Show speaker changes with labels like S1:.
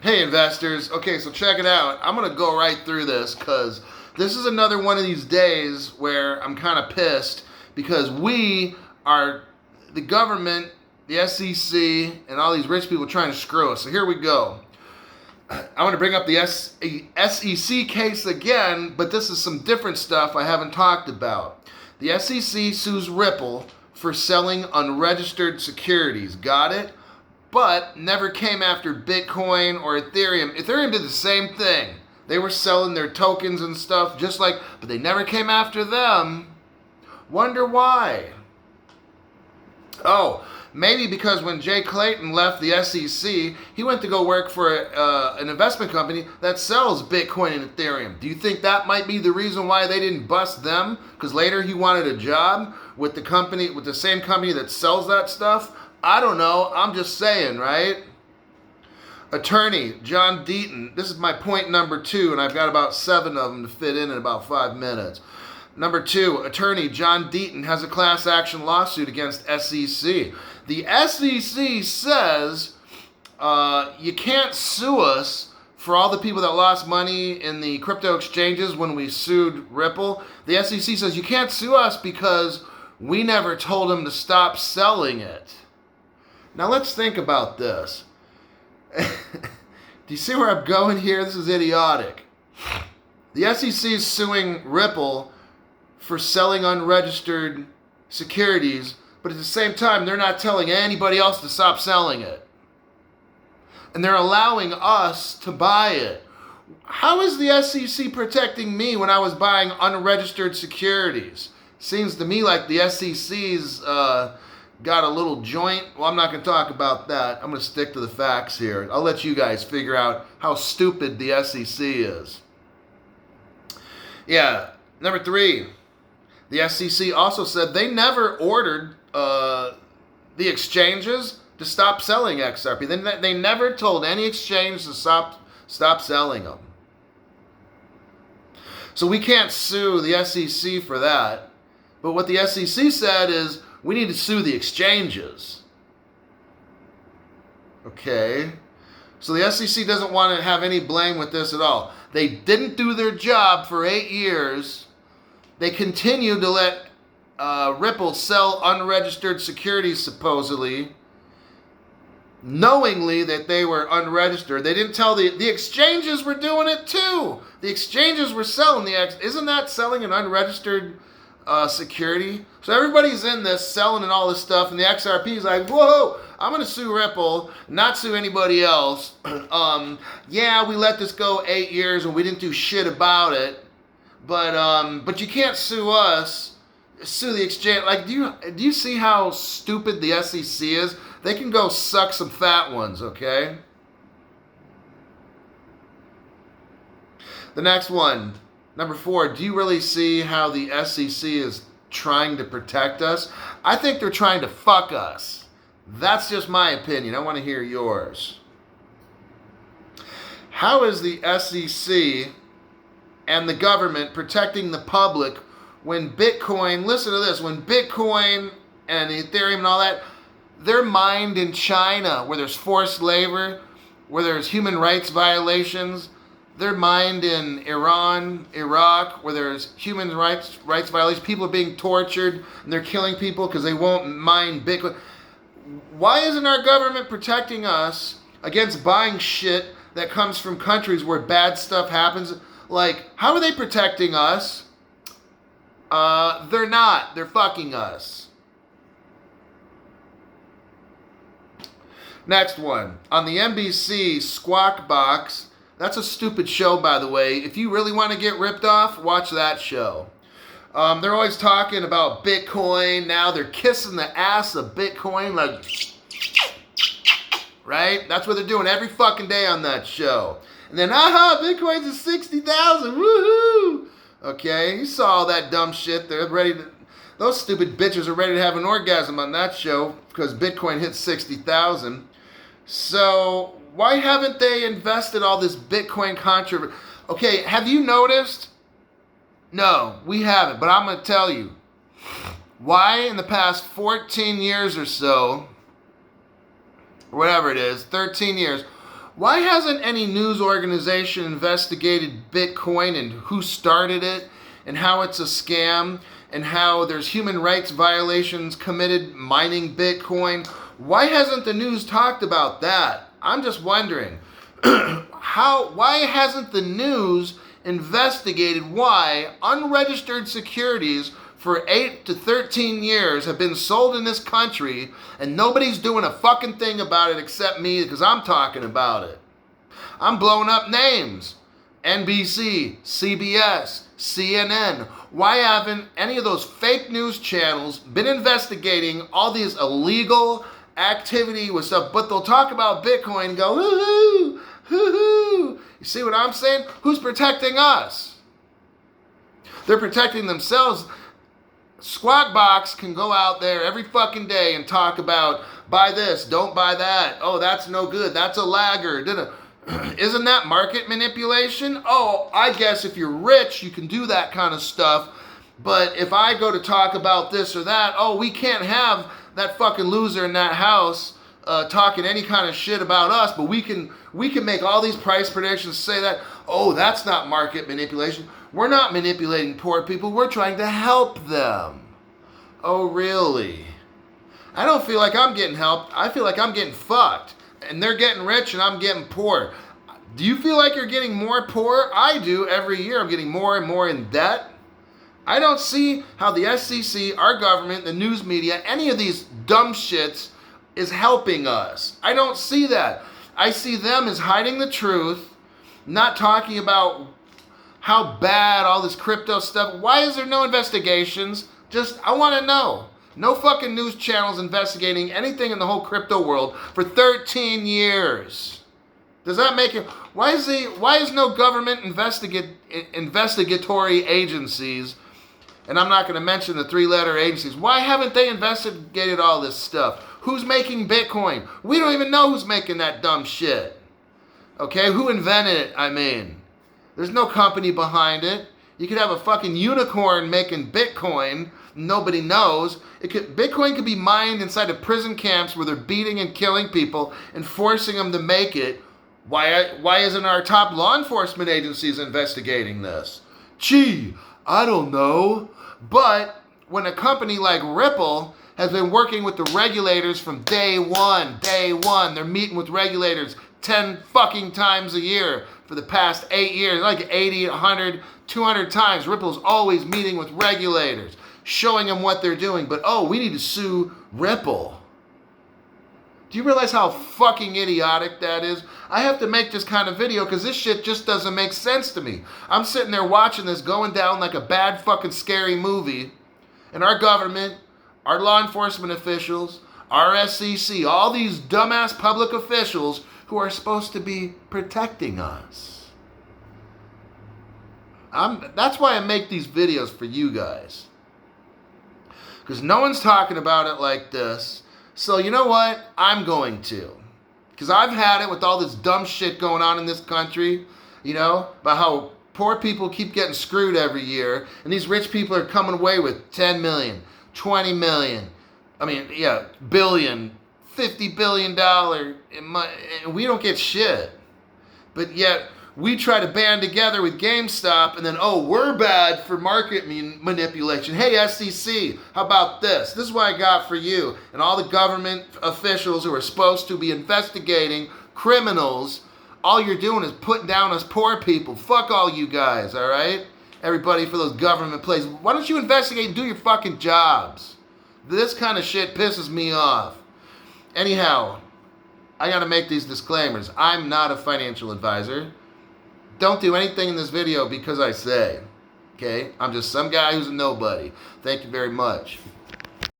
S1: Hey investors, okay, so check it out. I'm gonna go right through this because this is another one of these days where I'm kind of pissed because we are the government, the SEC, and all these rich people trying to screw us. So here we go. I want to bring up the SEC case again, but this is some different stuff I haven't talked about. The SEC sues Ripple for selling unregistered securities. Got it? But never came after Bitcoin or Ethereum. Ethereum did the same thing. They were selling their tokens and stuff but they never came after them. Wonder why? Oh, maybe because when Jay Clayton left the SEC, he went to go work for an investment company that sells Bitcoin and Ethereum. Do you think that might be the reason why they didn't bust them? Because later he wanted a job with the same company that sells that stuff? I don't know. I'm just saying, right? Attorney John Deaton. This is my point number 2, and I've got about 7 of them to fit in about 5 minutes. Number 2, attorney John Deaton has a class action lawsuit against SEC. The SEC says you can't sue us for all the people that lost money in the crypto exchanges when we sued Ripple. The SEC says you can't sue us because we never told them to stop selling it. Now let's think about this. Do you see where I'm going here? This is idiotic. The SEC is suing Ripple for selling unregistered securities, but at the same time, they're not telling anybody else to stop selling it. And they're allowing us to buy it. How is the SEC protecting me when I was buying unregistered securities? Seems to me like the SEC's got a little joint. Well, I'm not going to talk about that. I'm going to stick to the facts here. I'll let you guys figure out how stupid the SEC is. Yeah, number 3. The SEC also said they never ordered the exchanges to stop selling XRP. They never told any exchange to stop selling them. So we can't sue the SEC for that. But what the SEC said is we need to sue the exchanges. Okay. So the SEC doesn't want to have any blame with this at all. They didn't do their job for 8 years. They continued to let Ripple sell unregistered securities, supposedly, knowingly that they were unregistered. They didn't tell the exchanges were doing it too. The exchanges were selling isn't that selling an unregistered security? So everybody's in this selling and all this stuff, and the XRP is like, whoa, I'm going to sue Ripple, not sue anybody else. Yeah, we let this go 8 years and we didn't do shit about it. But you can't sue us, sue the exchange. Like, do you see how stupid the SEC is? They can go suck some fat ones, okay? The next one, number 4, do you really see how the SEC is trying to protect us? I think they're trying to fuck us. That's just my opinion. I want to hear yours. How is the SEC and the government protecting the public when Bitcoin, listen to this, when Bitcoin and Ethereum and all that, they're mined in China where there's forced labor, where there's human rights violations. They're mined in Iran, Iraq, where there's human rights violations. People are being tortured and they're killing people because they won't mine Bitcoin. Why isn't our government protecting us against buying shit that comes from countries where bad stuff happens? Like, how are they protecting us? They're not. They're fucking us. Next one. On the NBC Squawk Box, that's a stupid show, by the way. If you really want to get ripped off, watch that show. They're always talking about Bitcoin. Now they're kissing the ass of Bitcoin, like, right? That's what they're doing every fucking day on that show. And then, Bitcoin's at 60,000, woohoo! Okay, you saw all that dumb shit. Those stupid bitches are ready to have an orgasm on that show because Bitcoin hit 60,000. So why haven't they invested all this Bitcoin controversy? Okay, have you noticed? No, we haven't, but I'm going to tell you. Why in the past 14 years or so, or whatever it is, 13 years, Why hasn't any news organization investigated Bitcoin and who started it and how it's a scam and how there's human rights violations committed mining Bitcoin? Why hasn't the news talked about that? I'm just wondering. Why hasn't the news investigated why unregistered securities for 8 to 13 years have been sold in this country and nobody's doing a fucking thing about it except me because I'm talking about it? I'm blowing up names. NBC, CBS, CNN. Why haven't any of those fake news channels been investigating all these illegal activity with stuff? But they'll talk about Bitcoin and go, hoo-hoo, hoo-hoo. You see what I'm saying? Who's protecting us? They're protecting themselves. Squawk Box can go out there every fucking day and talk about buy this, don't buy that. Oh, that's no good. That's a laggard. Isn't that market manipulation? Oh, I guess if you're rich, you can do that kind of stuff. But if I go to talk about this or that, oh, we can't have that fucking loser in that house talking any kind of shit about us. But we can make all these price predictions, say that, oh, that's not market manipulation. We're not manipulating poor people. We're trying to help them. Oh, really? I don't feel like I'm getting helped. I feel like I'm getting fucked. And they're getting rich and I'm getting poor. Do you feel like you're getting more poor? I do. Every year I'm getting more and more in debt. I don't see how the SEC, our government, the news media, any of these dumb shits is helping us. I don't see that. I see them as hiding the truth, not talking about how bad all this crypto stuff. Why is there no investigations? I want to know. No fucking news channels investigating anything in the whole crypto world for 13 years. Does that make it? Why is no government investigatory agencies, and I'm not going to mention the 3-letter agencies, why haven't they investigated all this stuff? Who's making Bitcoin? We don't even know who's making that dumb shit. Okay, who invented it, I mean? There's no company behind it. You could have a fucking unicorn making Bitcoin. Nobody knows. Bitcoin could be mined inside of prison camps where they're beating and killing people and forcing them to make it. Why isn't our top law enforcement agencies investigating this? Gee, I don't know. But when a company like Ripple has been working with the regulators from day one, they're meeting with regulators 10 fucking times a year for the past 8 years, like 80, 100, 200 times. Ripple's always meeting with regulators, showing them what they're doing. But, oh, we need to sue Ripple. Do you realize how fucking idiotic that is? I have to make this kind of video because this shit just doesn't make sense to me. I'm sitting there watching this going down like a bad fucking scary movie. And our government, our law enforcement officials, our SEC, all these dumbass public officials who are supposed to be protecting us. That's why I make these videos for you guys. Because no one's talking about it like this. So you know what? I'm going to. Because I've had it with all this dumb shit going on in this country. You know, about how poor people keep getting screwed every year. And these rich people are coming away with 10 million, 20 million. Billion, $50 billion. And we don't get shit. But yet, we try to band together with GameStop and then, oh, we're bad for market manipulation. Hey, SEC, how about this? This is what I got for you. And all the government officials who are supposed to be investigating criminals, all you're doing is putting down us poor people. Fuck all you guys, all right? Everybody for those government places. Why don't you investigate and do your fucking jobs? This kind of shit pisses me off. Anyhow, I got to make these disclaimers. I'm not a financial advisor. Don't do anything in this video because I say. Okay? I'm just some guy who's a nobody. Thank you very much.